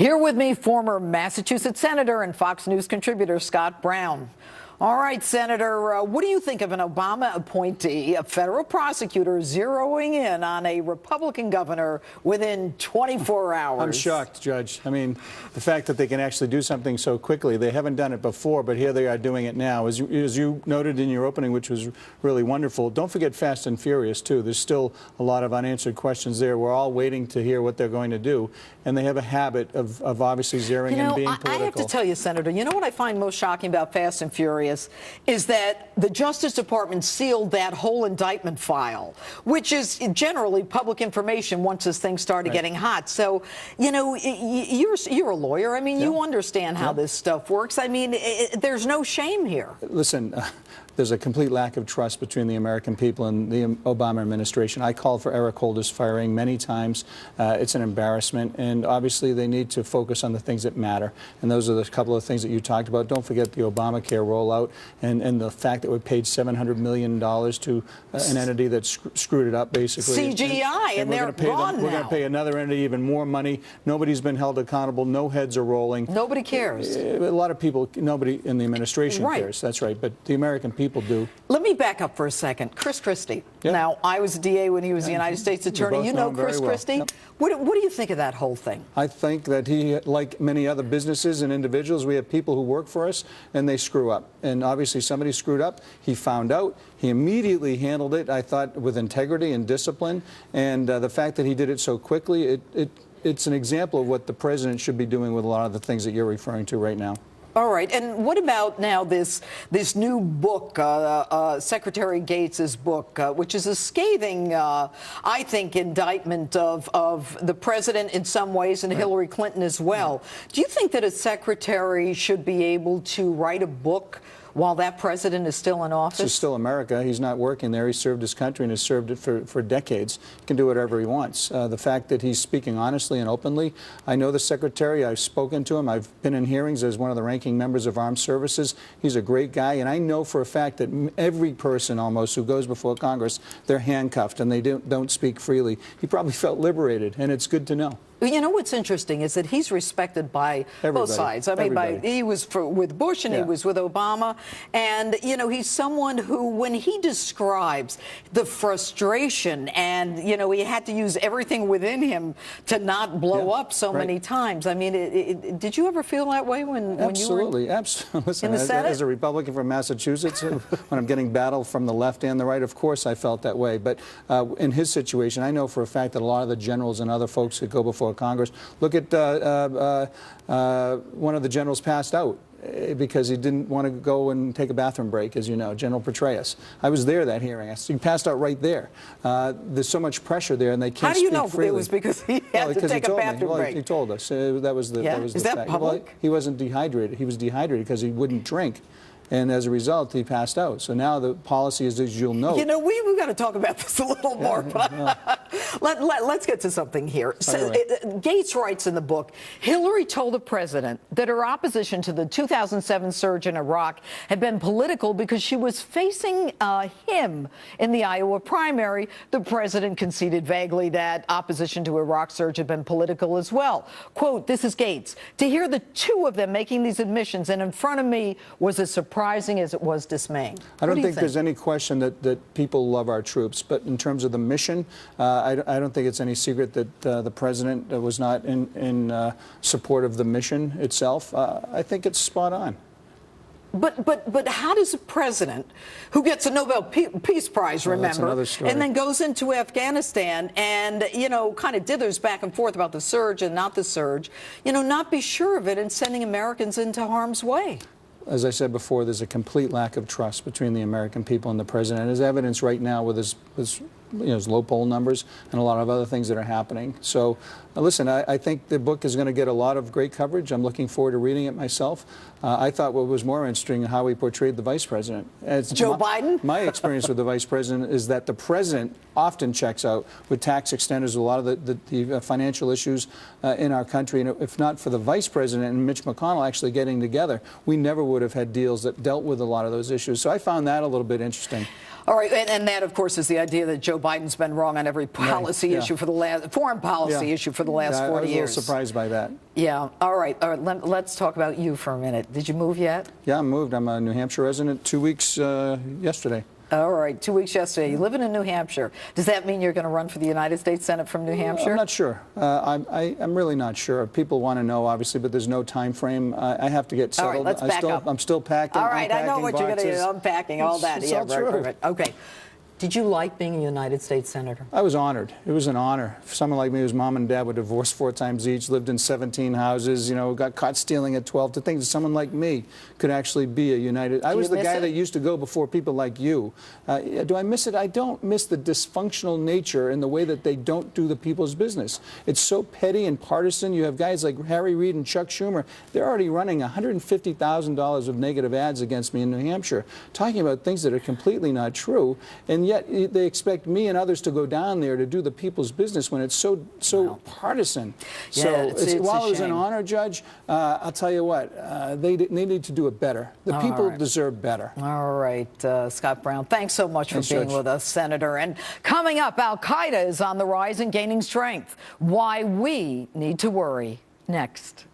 Here with me, former Massachusetts Senator and Fox News contributor Scott Brown. All right, Senator, what do you think of an Obama appointee, a federal prosecutor, zeroing in on a Republican governor within 24 hours? I'm shocked, Judge. I mean, the fact that they can actually do something so quickly, they haven't done it before, but here they are doing it now. As you noted in your opening, which was really wonderful, don't forget Fast and Furious, too. There's still a lot of unanswered questions there. We're all waiting to hear what they're going to do, and they have a habit of obviously zeroing in and being political. I have to tell you, Senator, you know what I find most shocking about Fast and Furious is that the Justice Department sealed that whole indictment file, which is generally public information once this thing started getting hot. So, you know, you're a lawyer. I mean, you understand how this stuff works. I mean, there's no shame here. Listen, there's a complete lack of trust between the American people and the Obama administration. I called for Eric Holder's firing many times. It's an embarrassment, and obviously they need to focus on the things that matter. And those are the couple of things that you talked about. Don't forget the Obamacare rollout and the fact that we paid $700 million to an entity that screwed it up, basically. CGI, and they're gone now. We're going to pay another entity even more money. Nobody's been held accountable. No heads are rolling. Nobody cares. A lot of people, nobody in the administration cares. That's right. But the American people do. Let me back up for a second. Chris Christie. Now, I was a DA when he was the United States Attorney. You know Chris Christie? What do you think of that whole thing? I think that he, like many other businesses and individuals, we have people who work for us and they screw up. And obviously somebody screwed up. He found out. He immediately handled it, I thought, with integrity and discipline. And the fact that he did it so quickly, it's an example of what the president should be doing with a lot of the things that you're referring to right now. All right, and what about now this new book, Secretary Gates's book, which is a scathing, I think, indictment of the president in some ways and Hillary Clinton as well. Do you think that a secretary should be able to write a book while that president is still in office? This is still America. He's not working there. He served his country and has served it for decades. He can do whatever he wants. The fact that he's speaking honestly and openly, I know the secretary. I've spoken to him. I've been in hearings as one of the ranking members of armed services. He's a great guy, and I know for a fact that every person almost who goes before Congress, they're handcuffed and they don't speak freely. He probably felt liberated, and it's good to know. You know what's interesting is that he's respected by both sides. I mean, he was with Bush and he was with Obama. And, you know, he's someone who, when he describes the frustration and, you know, he had to use everything within him to not blow up so many times. I mean, did you ever feel that way when you were absolutely. Listen, in the Senate? As a Republican from Massachusetts, when I'm getting battled from the left and the right, of course I felt that way. But in his situation, I know for a fact that a lot of the generals and other folks that go before Congress. Look at one of the generals passed out because he didn't want to go and take a bathroom break, as you know, General Petraeus. I was there that hearing. He passed out right there. There's so much pressure there, and they can't speak freely. How do you know it was because he had to take a bathroom break? He told us. That was the fact. Is that public? Well, he wasn't dehydrated. He was dehydrated because he wouldn't drink. And as a result, he passed out. So now the policy is, as you'll know. You know, we've got to talk about this a little more. But let's get to something here. So, Gates writes in the book, Hillary told the president that her opposition to the 2007 surge in Iraq had been political because she was facing him in the Iowa primary. The president conceded vaguely that opposition to Iraq surge had been political as well. Quote, this is Gates. To hear the two of them making these admissions and in front of me was as surprising as it was dismaying. I don't think there's any question that people love our troops, but in terms of the mission, I don't think it's any secret that the president was not in support of the mission itself. I think it's spot on. But how does a president who gets a Nobel Peace Prize, remember, and then goes into Afghanistan and, you know, kind of dithers back and forth about the surge and not the surge, you know, not be sure of it and sending Americans into harm's way? As I said before, there's a complete lack of trust between the American people and the president. As evidence right now with his low poll numbers and a lot of other things that are happening. So, listen, I think the book is going to get a lot of great coverage. I'm looking forward to reading it myself. I thought what was more interesting how he portrayed the vice president. Joe Biden? My experience with the vice president is that the president often checks out with tax extenders, a lot of the financial issues in our country. And if not for the vice president and Mitch McConnell actually getting together, we never would have had deals that dealt with a lot of those issues. So I found that a little bit interesting. All right, and that, of course, is the idea that Joe Biden's been wrong on every policy issue for the last, foreign policy issue for the last 40 years. I was a little surprised by that. Yeah, all right, let's talk about you for a minute. Did you move yet? Yeah, I moved. I'm a New Hampshire resident, 2 weeks yesterday. All right, 2 weeks yesterday. You living in New Hampshire. Does that mean you're going to run for the United States Senate from New Hampshire? I'm not sure. I'm really not sure. People want to know, obviously, but there's no time frame. I have to get settled. All right, let's back up. I'm still packing. All right, I know what boxes. you're going to do. Unpacking, all that. It's Yeah, all true. right. Okay. Did you like being a United States Senator? I was honored. It was an honor. For someone like me whose mom and dad were divorced 4 times each, lived in 17 houses, you know, got caught stealing at 12, to think that someone like me could actually be a United... I was the guy that used to go before people like you. Do I miss it? I don't miss the dysfunctional nature and the way that they don't do the people's business. It's so petty and partisan. You have guys like Harry Reid and Chuck Schumer. They're already running $150,000 of negative ads against me in New Hampshire, talking about things that are completely not true. And yet they expect me and others to go down there to do the people's business when it's so partisan. Yeah, so while it was an shame. honor, Judge, I'll tell you what, they need to do it better. The people deserve better. All right, Scott Brown, thanks so much for being with us, Senator. And coming up, Al-Qaeda is on the rise and gaining strength. Why we need to worry. Next.